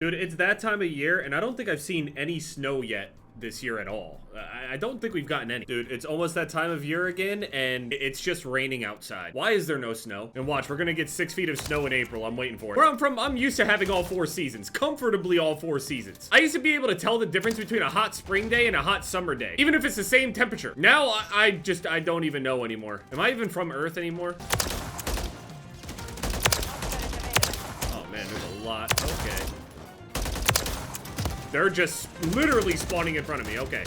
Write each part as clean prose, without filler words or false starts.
Dude, it's that time of year, and I don't think I've seen any snow yet this year at all. I don't think we've gotten any. Dude, it's almost that time of year again, and it's just raining outside. Why is there no snow? And watch, we're gonna get 6 feet of snow in April. I'm waiting for it. Where I'm from, I'm used to having all 4 seasons. Comfortably all 4 seasons. I used to be able to tell the difference between a hot spring day and a hot summer day, even if it's the same temperature. Now, I don't even know anymore. Am I even from Earth anymore? Oh man, there's a lot. Okay. They're just literally spawning in front of me. Okay.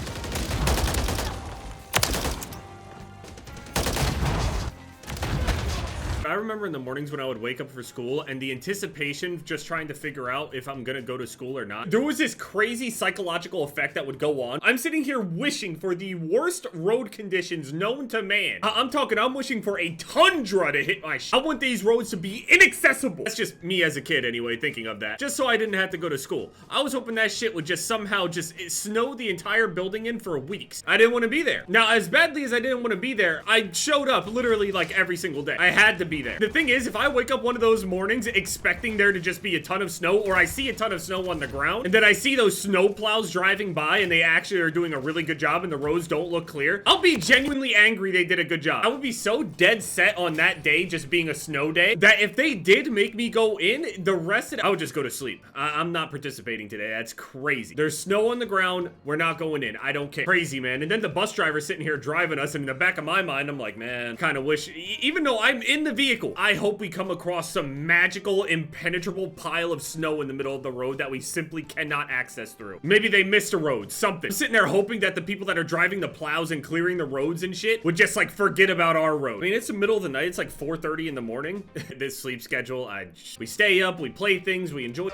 I remember in the mornings when I would wake up for school and the anticipation just trying to figure out if I'm gonna go to school or not. There was this crazy psychological effect that would go on. I'm sitting here wishing for the worst road conditions known to man. I'm wishing for a tundra to hit my I want these roads to be inaccessible. That's just me as a kid anyway, thinking of that. Just so I didn't have to go to school. I was hoping that shit would just somehow just snow the entire building in for weeks. I didn't want to be there. Now, as badly as I didn't want to be there, I showed up literally like every single day. I had to be there. The thing is, if I wake up one of those mornings expecting there to just be a ton of snow, or I see a ton of snow on the ground, and then I see those snow plows driving by and they actually are doing a really good job and the roads don't look clear, I'll be genuinely angry they did a good job. I would be so dead set on that day just being a snow day that if they did make me go in, the rest of it, I would just go to sleep. I'm not participating today. That's crazy. There's snow on the ground. We're not going in. I don't care. Crazy, man. And then the bus driver sitting here driving us, and in the back of my mind, I'm like, man, kind of wish, even though I'm in the vehicle, I hope we come across some magical, impenetrable pile of snow in the middle of the road that we simply cannot access through. Maybe they missed a road, something. I'm sitting there hoping that the people that are driving the plows and clearing the roads and shit would just like forget about our road. I mean, it's the middle of the night. It's like 4:30 in the morning. This sleep schedule, we stay up, we play things, we enjoy.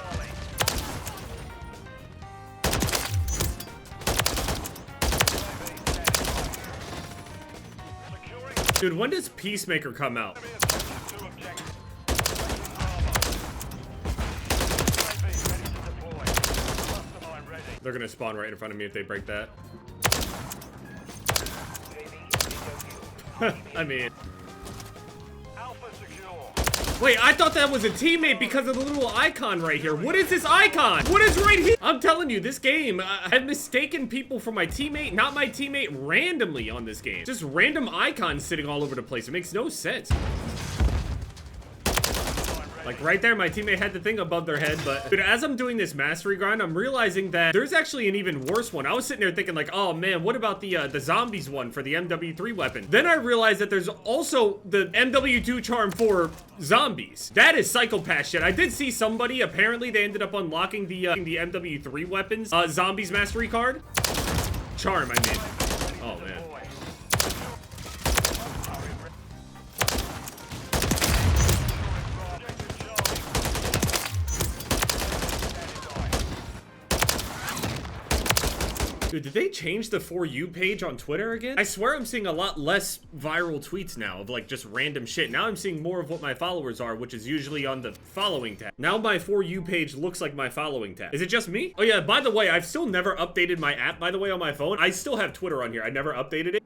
Dude, when does Peacemaker come out? They're gonna spawn right in front of me if they break that. I mean... Wait, I thought that was a teammate because of the little icon right here. What is this icon? What is right here? I'm telling you, this game, I've mistaken people for my teammate, not my teammate, randomly on this game. Just random icons sitting all over the place. It makes no sense. Like right there, my teammate had the thing above their head, but dude, as I'm doing this mastery grind, I'm realizing that there's actually an even worse one. I was sitting there thinking like, oh man, what about the zombies one for the MW3 weapon? Then I realized that there's also the MW2 charm for zombies. That is psychopath shit. I did see somebody, apparently they ended up unlocking the MW3 weapons, zombies mastery card. Charm, I mean. Oh man. Dude, did they change the For You page on Twitter again? I swear I'm seeing a lot less viral tweets now of like just random shit. Now I'm seeing more of what my followers are, which is usually on the following tab. Now my For You page looks like my following tab. Is it just me? Oh yeah, by the way, I've still never updated my app, by the way, on my phone. I still have Twitter on here. I never updated it.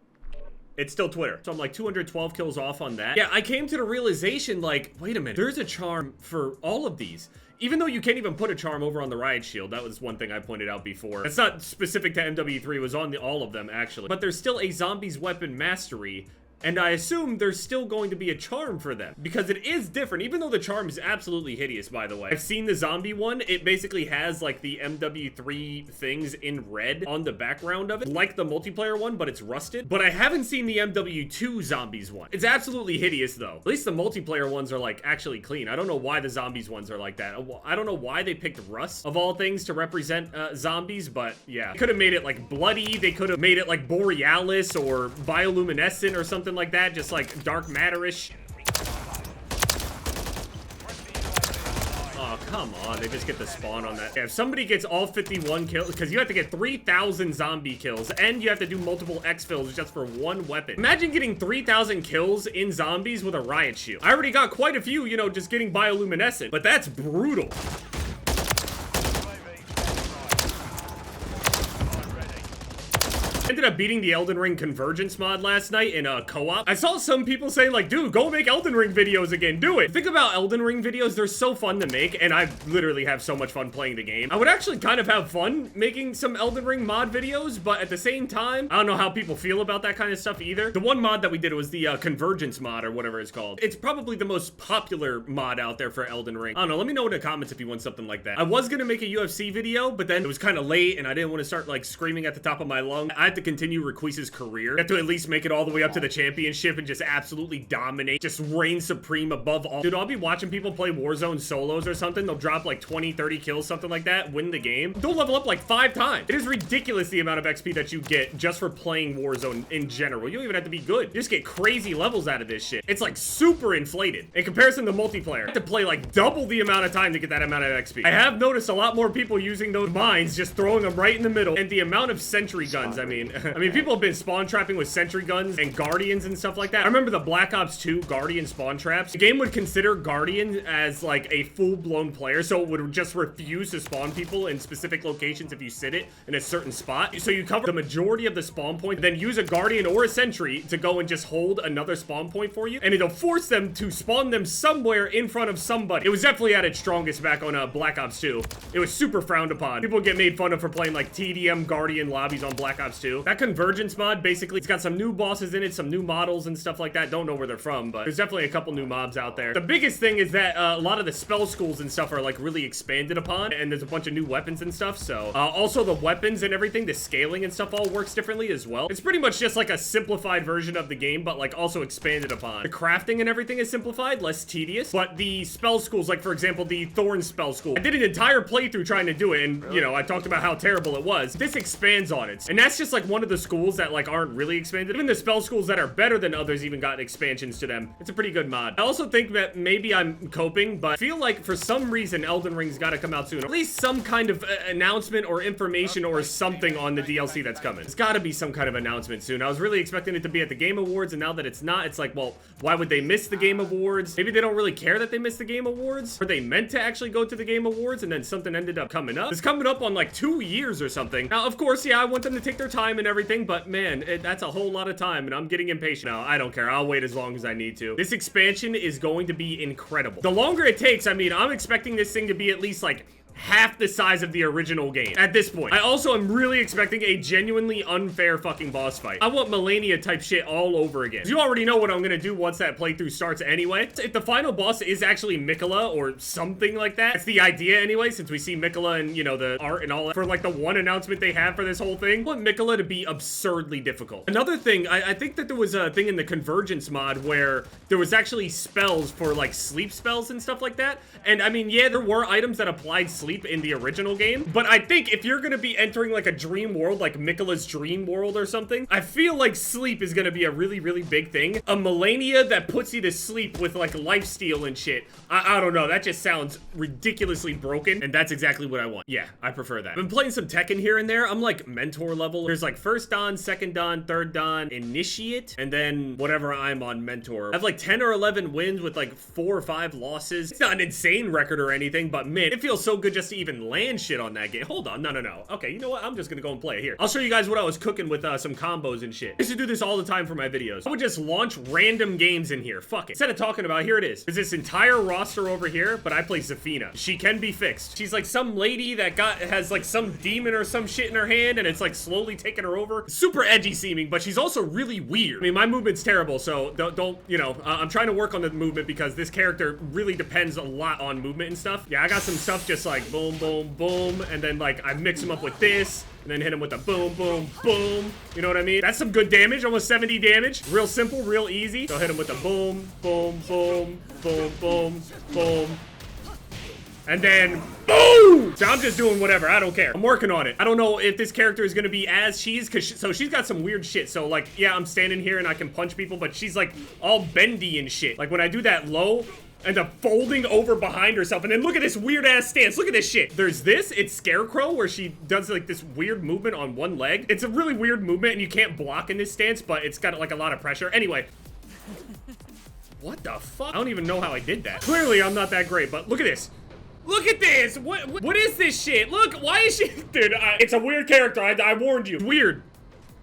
It's still Twitter. So I'm like 212 kills off on that. Yeah, I came to the realization like, wait a minute, there's a charm for all of these. Even though you can't even put a charm over on the riot shield, that was one thing I pointed out before. It's not specific to MW3, it was on all of them actually. But there's still a zombies weapon mastery, and I assume there's still going to be a charm for them, because it is different, even though the charm is absolutely hideous, by the way. I've seen the zombie one. It basically has like the MW3 things in red on the background of it, like the multiplayer one, but it's rusted. But I haven't seen the MW2 zombies one. It's absolutely hideous though. At least the multiplayer ones are like actually clean. I don't know why the zombies ones are like that. I don't know why they picked rust of all things to represent zombies, but yeah. They could have made it like bloody. They could have made it like borealis or bioluminescent or something like that, just like dark matter-ish. Oh, come on. They just get the spawn on that. Yeah, if somebody gets all 51 kills, because you have to get 3,000 zombie kills, and you have to do multiple exfils just for one weapon. Imagine getting 3,000 kills in zombies with a riot shield. I already got quite a few, you know, just getting bioluminescent, but that's brutal. Ended up beating the Elden Ring Convergence mod last night in a co-op. I saw some people say like, dude, go make Elden Ring videos again, do it. Think about Elden Ring videos, they're so fun to make, and I literally have so much fun playing the game. I would actually kind of have fun making some Elden Ring mod videos, but at the same time, I don't know how people feel about that kind of stuff either. The one mod that we did was the Convergence mod, or whatever it's called. It's probably the most popular mod out there for Elden Ring. I don't know, let me know in the comments if you want something like that. I was gonna make a UFC video, but then it was kind of late, and I didn't want to start like screaming at the top of my lungs. I had to continue Requisa's career. I have to at least make it all the way up to the championship and just absolutely dominate, just reign supreme above all. Dude, I'll be watching people play Warzone solos or something. They'll drop like 20, 30 kills, something like that, win the game. They'll level up like 5 times. It is ridiculous the amount of XP that you get just for playing Warzone in general. You don't even have to be good. You just get crazy levels out of this shit. It's like super inflated. In comparison to multiplayer, you have to play like double the amount of time to get that amount of XP. I have noticed a lot more people using those mines, just throwing them right in the middle, and the amount of sentry guns, I mean, people have been spawn trapping with sentry guns and guardians and stuff like that. I remember the Black Ops 2 guardian spawn traps. The game would consider guardian as like a full-blown player, so it would just refuse to spawn people in specific locations if you sit it in a certain spot. So you cover the majority of the spawn point, then use a guardian or a sentry to go and just hold another spawn point for you, and it'll force them to spawn them somewhere in front of somebody. It was definitely at its strongest back on Black Ops 2. It was super frowned upon. People get made fun of for playing like TDM guardian lobbies on Black Ops 2. That Convergence mod, basically, it's got some new bosses in it, some new models and stuff like that. Don't know where they're from, but there's definitely a couple new mobs out there. The biggest thing is that a lot of the spell schools and stuff are like really expanded upon, and there's a bunch of new weapons and stuff. So also the weapons and everything, the scaling and stuff all works differently as well. It's pretty much just like a simplified version of the game, but like also expanded upon. The crafting and everything is simplified, less tedious, but the spell schools, like for example, the Thorn spell school, I did an entire playthrough trying to do it, and you know, I talked about how terrible it was. This expands on it, and that's just like one of the schools that like aren't really expanded. Even the spell schools that are better than others even got expansions to them. It's a pretty good mod. I also think that maybe I'm coping, but I feel like for some reason Elden Ring's got to come out soon. At least some kind of announcement or information or something on the DLC that's coming. It's got to be some kind of announcement soon. I was really expecting it to be at the Game Awards, and now that it's not, it's like, well, why would they miss the Game Awards? Maybe they don't really care that they missed the Game Awards? Were they meant to actually go to the Game Awards and then something ended up coming up? It's coming up on like 2 years or something. Now, of course, yeah, I want them to take their time and everything, but man, that's a whole lot of time, and I'm getting impatient now. I don't care. I'll wait as long as I need to. This expansion is going to be incredible. The longer it takes, I mean, I'm expecting this thing to be at least like half the size of the original game at this point. I also am really expecting a genuinely unfair fucking boss fight. I want Melania type shit all over again. You already know what I'm gonna do once that playthrough starts anyway. If the final boss is actually Mikola or something like that, that's the idea anyway, since we see Mikola and, you know, the art and all that for like the one announcement they have for this whole thing. I want Mikola to be absurdly difficult. Another thing, I think that there was a thing in the Convergence mod where there was actually spells for like sleep spells and stuff like that. And I mean, yeah, there were items that applied sleep in the original game, but I think if you're gonna be entering like a dream world, like Mikola's dream world or something, I feel like sleep is gonna be a really, really big thing. A Melania that puts you to sleep with like lifesteal and shit. I don't know, that just sounds ridiculously broken, and that's exactly what I want. Yeah, I prefer that. I've been playing some Tekken here and there. I'm like mentor level. There's like first Dan, second Dan, third Dan, initiate, and then whatever I'm on mentor. I have like 10 or 11 wins with like 4 or 5 losses. It's not an insane record or anything, but man, it feels so good just to even land shit on that game. Hold on, no. Okay, you know what? I'm just gonna go and play it here. I'll show you guys what I was cooking with some combos and shit. I used to do this all the time for my videos. I would just launch random games in here. Fuck it. Instead of talking about, here it is. There's this entire roster over here, but I play Zafina. She can be fixed. She's like some lady that has like some demon or some shit in her hand, and it's like slowly taking her over. Super edgy seeming, but she's also really weird. I mean, my movement's terrible, so don't you know, I'm trying to work on the movement because this character really depends a lot on movement and stuff. Yeah, I got some stuff just like boom, boom, boom, and then like I mix him up with this, and then hit him with a boom, boom, boom. You know what I mean? That's some good damage, almost 70 damage. Real simple, real easy. So hit him with a boom, boom, boom, boom, boom, boom. And then, boom! So I'm just doing whatever, I don't care. I'm working on it. I don't know if this character is gonna be as she's, so she's got some weird shit. So like, yeah, I'm standing here and I can punch people, but she's like all bendy and shit. Like when I do that low, and the folding over behind herself, and then look at this weird ass stance. Look at this shit. There's this, it's Scarecrow, where she does like this weird movement on one leg. It's a really weird movement, and you can't block in this stance, but it's got like a lot of pressure. Anyway. What the fuck? I don't even know how I did that. Clearly, I'm not that great, but look at this. Look at this! What is this shit? Look, why is she? Dude, it's a weird character. I warned you. Weird.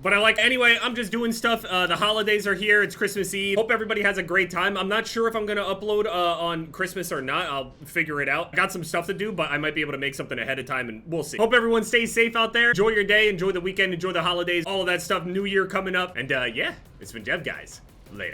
But I like, anyway, I'm just doing stuff. The holidays are here. It's Christmas Eve. Hope everybody has a great time. I'm not sure if I'm gonna upload on Christmas or not. I'll figure it out. I got some stuff to do, but I might be able to make something ahead of time, and we'll see. Hope everyone stays safe out there. Enjoy your day, enjoy the weekend, enjoy the holidays, all of that stuff. New Year coming up. And yeah, it's been Jeff, guys. Later.